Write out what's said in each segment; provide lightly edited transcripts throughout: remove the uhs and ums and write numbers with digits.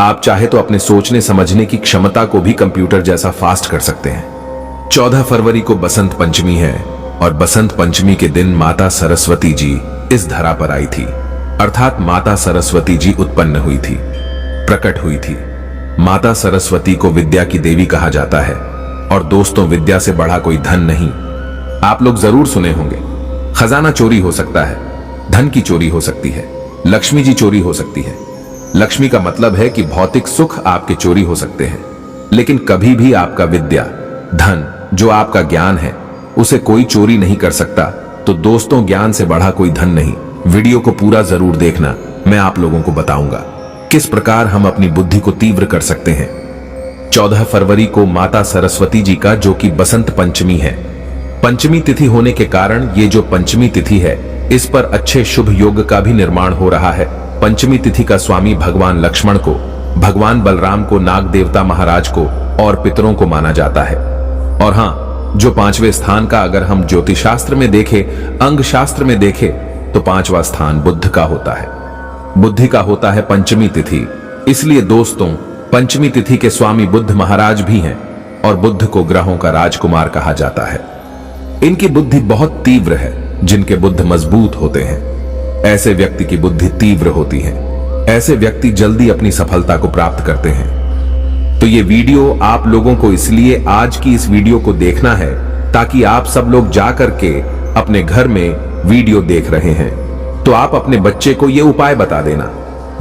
आप चाहे तो अपने सोचने समझने की क्षमता को भी कंप्यूटर जैसा फास्ट कर सकते हैं। 14 फरवरी को बसंत पंचमी है और बसंत पंचमी के दिन माता सरस्वती जी इस धरा पर आई थी, अर्थात माता सरस्वती जी उत्पन्न हुई थी, प्रकट हुई थी। माता सरस्वती को विद्या की देवी कहा जाता है और दोस्तों, विद्या से बढ़ा कोई धन नहीं। आप लोग जरूर सुने होंगे, खजाना चोरी हो सकता है, धन की चोरी हो सकती है, लक्ष्मी जी चोरी हो सकती है। लक्ष्मी का मतलब है कि भौतिक सुख आपके चोरी हो सकते हैं, लेकिन कभी भी आपका विद्या, धन, जो आपका ज्ञान है, उसे कोई चोरी नहीं कर सकता। तो दोस्तों, ज्ञान से बढ़ा कोई धन नहीं। वीडियो को पूरा जरूर देखना, मैं आप लोगों को बताऊंगा किस प्रकार हम अपनी बुद्धि को तीव्र कर सकते हैं। 14 फरवरी को माता सरस्वती जी का, जो कि बसंत पंचमी है, पंचमी तिथि होने के कारण ये जो पंचमी तिथि है, इस पर अच्छे शुभ योग का भी निर्माण हो रहा है। पंचमी तिथि का स्वामी भगवान लक्ष्मण को, भगवान बलराम को, नाग देवता महाराज को और पितरों को माना जाता है। और हाँ, जो 5वें स्थान का अगर हम ज्योतिष शास्त्र में देखें, अंग शास्त्र में देखें, तो 5वां स्थान बुद्ध का होता है। बुद्धि का होता है पंचमी तिथि। इसलिए दोस्तों, पंचमी तिथि के स्वामी बुद्ध महाराज भी हैं और बुद्ध को ग्रहों का राजकुमार कहा जाता है। इनकी बुद्धि बहुत तीव्र है। जिनके बुद्ध मजबूत होते हैं, ऐसे व्यक्ति की बुद्धि तीव्र होती है। ऐसे व्यक्ति जल्दी अपनी सफलता को प्राप्त करते हैं। तो ये वीडियो आप लोगों को इसलिए आज की इस वीडियो को देखना है ताकि आप सब लोग जाकर के अपने घर में वीडियो देख रहे हैं तो आप अपने बच्चे को ये उपाय बता देना,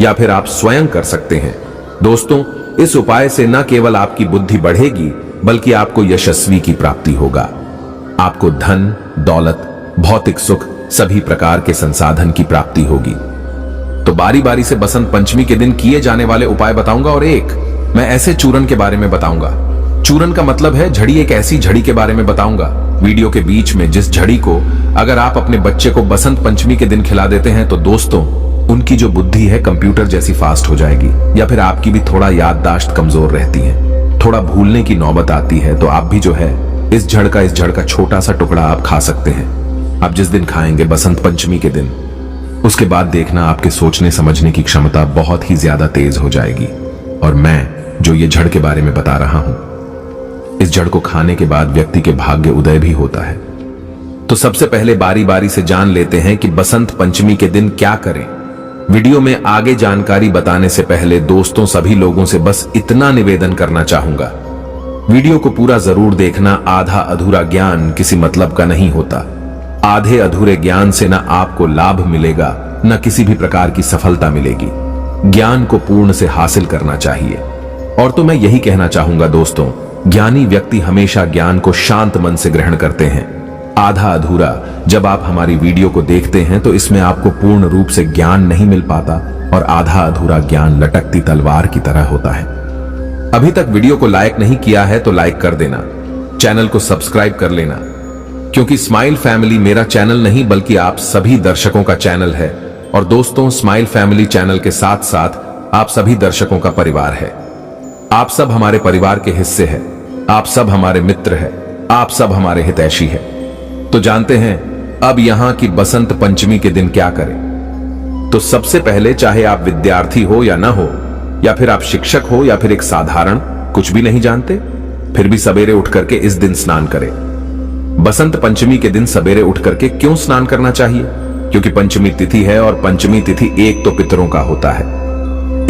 या फिर आप स्वयं कर सकते हैं। दोस्तों, इस उपाय से न केवल आपकी बुद्धि बढ़ेगी बल्कि आपको यशस्वी की प्राप्ति होगा। आपको धन, दौलत, भौतिक सुख, सभी प्रकार के संसाधन की प्राप्ति होगी। तो बारी बारी से बसंत पंचमी के दिन किए जाने वाले उपाय बताऊंगा और एक मैं ऐसे चूरन के बारे में बताऊंगा। चूरन का मतलब है झड़ी, एक ऐसी झड़ी के बारे में बताऊंगा वीडियो के बीच में, जिस झड़ी को अगर आप अपने बच्चे को बसंत पंचमी के दिन खिला देते हैं तो दोस्तों, उनकी जो बुद्धि है कंप्यूटर जैसी फास्ट हो जाएगी। या फिर आपकी भी थोड़ा याददाश्त कमजोर रहती है, थोड़ा भूलने की नौबत आती है, तो आप भी जो है इस जड़ का छोटा सा टुकड़ा आप खा सकते हैं। आप जिस दिन खाएंगे बसंत पंचमी के दिन, उसके बाद देखना आपके सोचने समझने की क्षमता बहुत ही ज्यादा तेज हो जाएगी। और मैं जो ये जड़ के बारे में बता रहा हूं, इस जड़ को खाने के बाद व्यक्ति के भाग्य उदय भी होता है। तो सबसे पहले बारी बारी से जान लेते हैं कि बसंत पंचमी के दिन क्या करें। वीडियो में आगे जानकारी बताने से पहले दोस्तों, सभी लोगों से बस इतना निवेदन करना चाहूंगा, वीडियो को पूरा जरूर देखना। आधा अधूरा ज्ञान किसी मतलब का नहीं होता। आधे अधूरे ज्ञान से न आपको लाभ मिलेगा, न किसी भी प्रकार की सफलता मिलेगी। ज्ञान को पूर्ण से हासिल करना चाहिए। और तो मैं यही कहना चाहूंगा दोस्तों, ज्ञानी व्यक्ति हमेशा ज्ञान को शांत मन से ग्रहण करते हैं। आधा अधूरा जब आप हमारी वीडियो को देखते हैं तो इसमें आपको पूर्ण रूप से ज्ञान नहीं मिल पाता और आधा अधूरा ज्ञान लटकती तलवार की तरह होता है। अभी तक वीडियो को लाइक नहीं किया है तो लाइक कर देना, चैनल को सब्सक्राइब कर लेना, क्योंकि स्माइल फैमिली मेरा चैनल नहीं बल्कि आप सभी दर्शकों का चैनल है। और दोस्तों, स्माइल फैमिली चैनल के साथ साथ आप सभी दर्शकों का परिवार है। आप सब हमारे परिवार के हिस्से हैं, आप सब हमारे मित्र हैं, आप सब हमारे हितैषी हैं। तो जानते हैं अब यहां की बसंत पंचमी के दिन क्या करें। तो सबसे पहले, चाहे आप विद्यार्थी हो या ना हो, या फिर आप शिक्षक हो या फिर एक साधारण कुछ भी नहीं जानते, फिर भी सवेरे उठ करके इस दिन स्नान करें। बसंत पंचमी के दिन सवेरे उठ करके क्यों स्नान करना चाहिए? क्योंकि पंचमी तिथि है और पंचमी तिथि एक तो पितरों का होता है,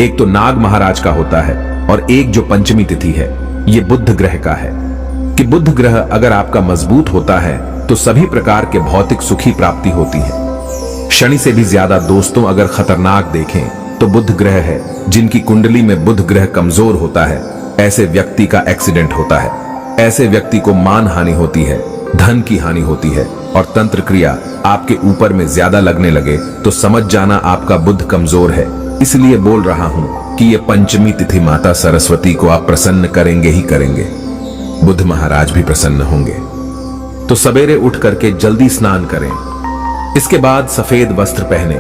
एक तो नाग महाराज का होता है, और एक जो पंचमी तिथि है ये बुध ग्रह का है। कि बुध ग्रह अगर आपका मजबूत होता है तो सभी प्रकार के भौतिक सुखी प्राप्ति होती है। शनि से भी ज्यादा दोस्तों अगर खतरनाक देखें तो बुध ग्रह है। जिनकी कुंडली में बुध ग्रह कमजोर होता है, ऐसे व्यक्ति का एक्सीडेंट होता है, ऐसे व्यक्ति को मान हानि होती है, धन की हानि होती है, और तंत्र क्रिया आपके ऊपर में ज्यादा लगने लगे तो समझ जाना आपका बुध कमजोर है। इसलिए बोल रहा हूं कि ये पंचमी तिथि माता सरस्वती को आप प्रसन्न करेंगे ही करेंगे, बुध महाराज भी प्रसन्न होंगे। तो सवेरे उठ करके जल्दी स्नान करें। इसके बाद सफेद वस्त्र पहने।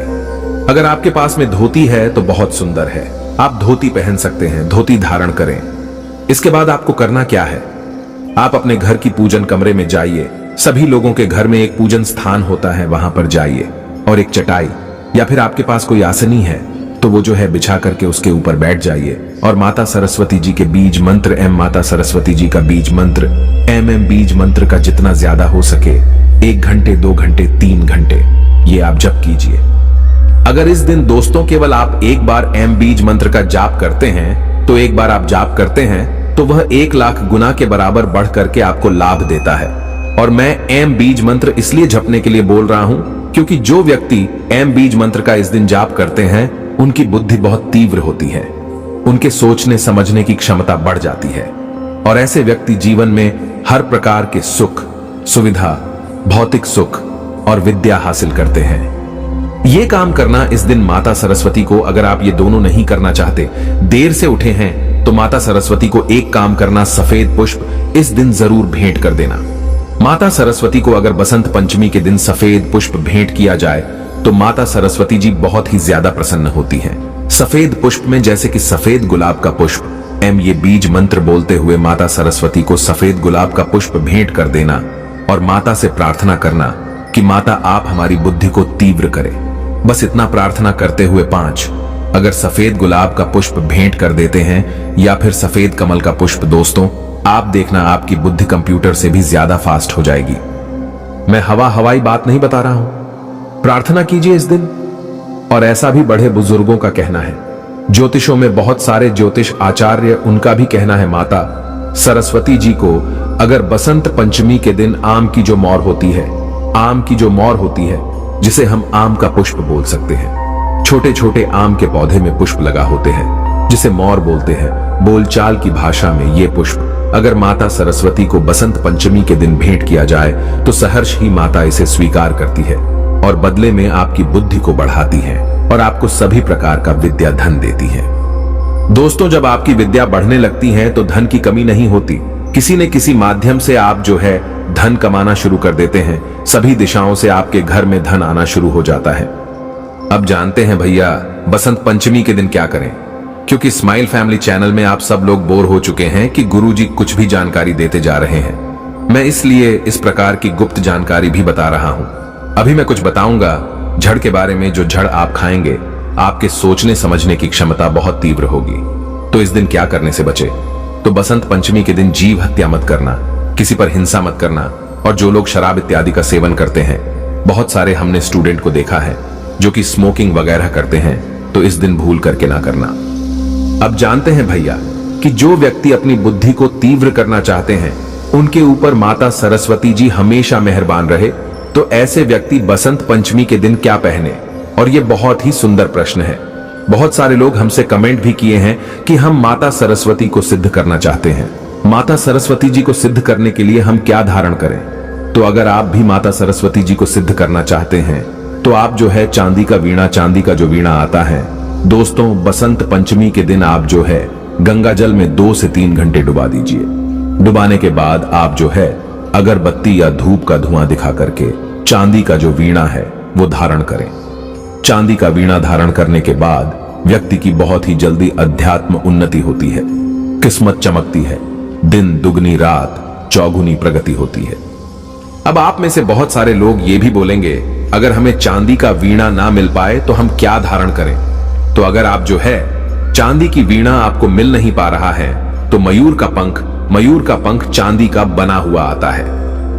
अगर आपके पास में धोती है तो बहुत सुंदर है, आप धोती पहन सकते हैं, धोती धारण करें। इसके बाद आपको करना क्या है, आप अपने घर की पूजन कमरे में जाइए। सभी लोगों के घर में एक पूजन स्थान होता है, वहां पर जाइए और एक चटाई या फिर आपके पास कोई आसनी है तो वो जो है बिछा करके उसके ऊपर बैठ जाइए और माता सरस्वती जी के बीज मंत्र एम माता सरस्वती जी का बीज मंत्र एम बीज मंत्र का जितना ज्यादा हो सके 1 घंटे 2 घंटे 3 घंटे ये आप जप कीजिए। अगर इस दिन दोस्तों केवल आप एक बार एम बीज मंत्र का जाप करते हैं तो एक बार आप जाप करते हैं तो वह 1 लाख गुना के बराबर बढ़ करके आपको लाभ देता है। और मैं एम बीज मंत्र इसलिए जपने के लिए बोल रहा हूं क्योंकि जो व्यक्ति एम बीज मंत्र का इस दिन जाप करते हैं उनकी बुद्धि बहुत तीव्र होती है, उनके सोचने समझने की क्षमता बढ़ जाती है और ऐसे व्यक्ति जीवन में हर प्रकार के सुख सुविधा भौतिक सुख और विद्या हासिल करते हैं। ये काम करना इस दिन माता सरस्वती को, अगर आप ये दोनों नहीं करना चाहते, देर से उठे हैं तो माता सरस्वती को एक काम करना, सफेद पुष्प इस दिन जरूर भेंट कर देना। माता सरस्वती को अगर बसंत पंचमी के दिन सफेद पुष्प भेंट किया जाए तो माता सरस्वती जी बहुत ही ज्यादा प्रसन्न होती हैं। सफेद पुष्प में जैसे कि सफेद गुलाब का पुष्प एम ये बीज मंत्र बोलते हुए माता सरस्वती को सफेद गुलाब का पुष्प भेंट कर देना और माता से प्रार्थना करना कि माता आप हमारी बुद्धि को तीव्र करें। बस इतना प्रार्थना करते हुए 5 अगर सफेद गुलाब का पुष्प भेंट कर देते हैं या फिर सफेद कमल का पुष्प, दोस्तों आप देखना आपकी बुद्धि कंप्यूटर से भी ज्यादा फास्ट हो जाएगी। मैं हवाई बात नहीं बता रहा हूं, प्रार्थना कीजिए इस दिन। और ऐसा भी बड़े बुजुर्गों का कहना है, ज्योतिषों में बहुत सारे ज्योतिष आचार्य, उनका भी कहना है माता सरस्वती जी को अगर बसंत पंचमी के दिन आम की जो मोर होती है, आम की जो मोर होती है जिसे हम आम का पुष्प बोल सकते हैं, छोटे छोटे आम के पौधे में पुष्प लगा होते हैं जिसे मोर बोलते हैं बोलचाल की भाषा में। ये पुष्प अगर माता सरस्वती को बसंत पंचमी के दिन भेंट किया जाए तो सहर्ष ही माता इसे स्वीकार करती है और बदले में आपकी बुद्धि को बढ़ाती है और आपको सभी प्रकार का विद्या धन देती है। दोस्तों जब आपकी विद्या बढ़ने लगती है तो धन की कमी नहीं होती, किसी न किसी माध्यम से आप जो है धन कमाना शुरू कर देते हैं, सभी दिशाओं से आपके घर में धन आना शुरू हो जाता है। अब जानते हैं भैया बसंत पंचमी के दिन क्या करें, क्योंकि स्माइल फैमिली चैनल में आप सब लोग बोर हो चुके हैं कि गुरुजी कुछ भी जानकारी देते जा रहे हैं। मैं इसलिए इस प्रकार की गुप्त जानकारी भी बता रहा हूं। अभी मैं कुछ बताऊंगा झड़ के बारे में, जो झड़ आप खाएंगे आपके सोचने समझने की क्षमता बहुत तीव्र होगी। तो इस दिन क्या करने से बचे, तो बसंत पंचमी के दिन जीव हत्या मत करना, किसी पर हिंसा मत करना, और जो लोग शराब इत्यादि का सेवन करते हैं, बहुत सारे हमने स्टूडेंट को देखा है जो कि स्मोकिंग वगैरह करते हैं, तो इस दिन भूल करके ना करना। अब जानते हैं भैया कि जो व्यक्ति अपनी बुद्धि को तीव्र करना चाहते हैं उनके ऊपर माता सरस्वती जी हमेशा मेहरबान रहे, तो ऐसे व्यक्ति बसंत पंचमी के दिन क्या पहने। और ये बहुत ही सुंदर प्रश्न है। बहुत सारे लोग हमसे कमेंट भी किए हैं कि हम माता सरस्वती को सिद्ध करना चाहते हैं, माता सरस्वती जी को सिद्ध करने के लिए हम क्या धारण करें। तो अगर आप भी माता सरस्वती जी को सिद्ध करना चाहते हैं तो आप जो है चांदी का वीणा, चांदी का जो वीणा आता है दोस्तों, बसंत पंचमी के दिन आप जो है गंगा जल में 2 से 3 घंटे डुबा दीजिए। डुबाने के बाद आप जो है अगरबत्ती या धूप का धुआं दिखा करके चांदी का जो वीणा है वो धारण करें। चांदी का वीणा धारण करने के बाद व्यक्ति की बहुत ही जल्दी अध्यात्म उन्नति होती है, किस्मत चमकती है, दिन दुगनी रात चौगुनी प्रगति होती है। अब आप में से बहुत सारे लोग ये भी बोलेंगे अगर हमें चांदी का वीणा ना मिल पाए तो हम क्या धारण करें। तो अगर आप जो है चांदी की वीणा आपको मिल नहीं पा रहा है तो मयूर का पंख चांदी का बना हुआ आता है।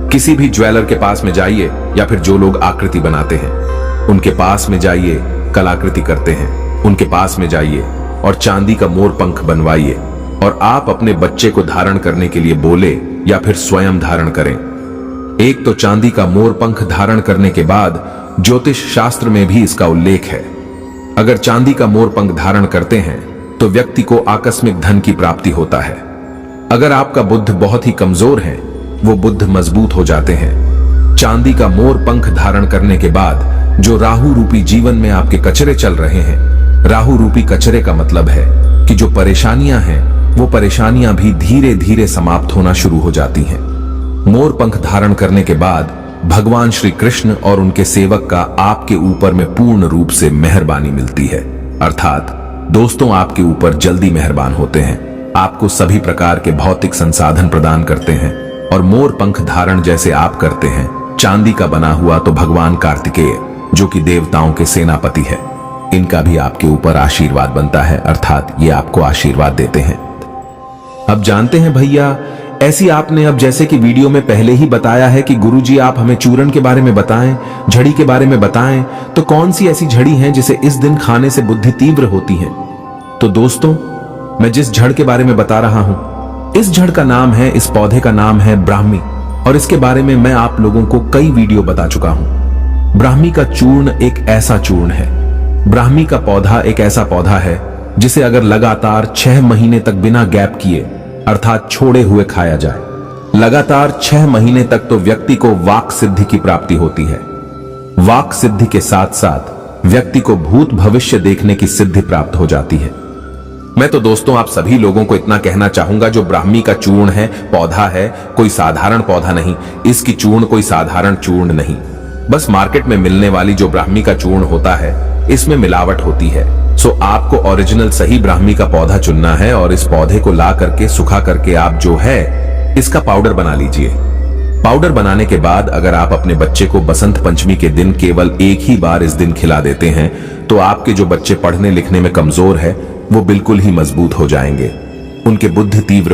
किसी भी ज्वेलर के पास में जाइए या फिर जो लोग आकृति बनाते हैं उनके पास में जाइए, कलाकृति करते हैं, उनके पास में जाइए और चांदी का मोर पंख बनवाइए और आप अपने बच्चे को धारण करने के लिए बोले या फिर स्वयं धारण करें। एक तो चांदी का मोर पंख धारण करने के बाद ज्योतिष शास्त्र में भी इसका उल्लेख है। अगर चांदी का मोर पंख धारण करते हैं तो व्यक्ति को आकस्मिक धन की प्राप्ति होता है। अगर आपका बुद्ध बहुत ही कमजोर है वो बुद्ध मजबूत हो जाते हैं। चांदी का मोर पंख धारण करने के बाद जो राहु रूपी जीवन में आपके कचरे चल रहे हैं, राहु रूपी कचरे का मतलब है कि जो परेशानियां हैं वो परेशानियां भी धीरे धीरे समाप्त होना शुरू हो जाती हैं। मोर पंख धारण करने के बाद भगवान श्री कृष्ण और उनके सेवक का आपके ऊपर में पूर्ण रूप से मेहरबानी मिलती है। अर्थात दोस्तों आपके ऊपर जल्दी मेहरबान होते हैं, आपको सभी प्रकार के भौतिक संसाधन प्रदान करते हैं। और मोर पंख धारण जैसे आप करते हैं चांदी का बना हुआ, तो भगवान कार्तिकेय जो कि देवताओं के सेनापति है, इनका भी आपके ऊपर आशीर्वाद बनता है, अर्थात ये आपको आशीर्वाद देते हैं। अब जानते हैं भैया, ऐसी आपने अब जैसे कि वीडियो में पहले ही बताया है कि गुरुजी आप हमें चूरन के बारे में बताएं, झड़ी के बारे में बताएं, तो कौन सी ऐसी झड़ी है जिसे इस दिन खाने से बुद्धि तीव्र होती है? तो दोस्तों, मैं जिस जड़ के बारे में बता रहा हूं, इस जड़ का नाम है, इस पौधे का नाम है ब्राह्मी, और इसके बारे में मैं आप लोगों को कई वीडियो बता चुका हूं। ब्राह्मी का चूर्ण एक ऐसा चूर्ण है, ब्राह्मी का पौधा एक ऐसा पौधा है जिसे अगर लगातार 6 महीने तक बिना गैप किए, अर्थात छोड़े हुए खाया जाए, लगातार 6 महीने तक, तो व्यक्ति को वाक सिद्धि की प्राप्ति होती है। वाक सिद्धि के साथ साथ व्यक्ति को भूत भविष्य देखने की सिद्धि प्राप्त हो जाती है। मैं तो दोस्तों आप सभी लोगों को इतना कहना चाहूंगा, जो ब्राह्मी का चूर्ण है, पौधा है, कोई साधारण पौधा नहीं, इसकी चूर्ण कोई साधारण चूर्ण नहीं। बस मार्केट में मिलने वाली जो ब्राह्मी का चूर्ण होता है, इसमें मिलावट होती है। सो आपको ओरिजिनल सही ब्राह्मी का पौधा चुनना है और इस पौधे को ला करके सुखा करके आप जो है इसका पाउडर बना लीजिए। पाउडर बनाने के बाद अगर आप अपने बच्चे को बसंत पंचमी के दिन केवल एक ही बार इस दिन खिला देते हैं, तो आपके जो बच्चे पढ़ने लिखने में कमजोर है वो बिल्कुल ही मजबूत हो जाएंगे, उनके बुद्धि तीव्र हो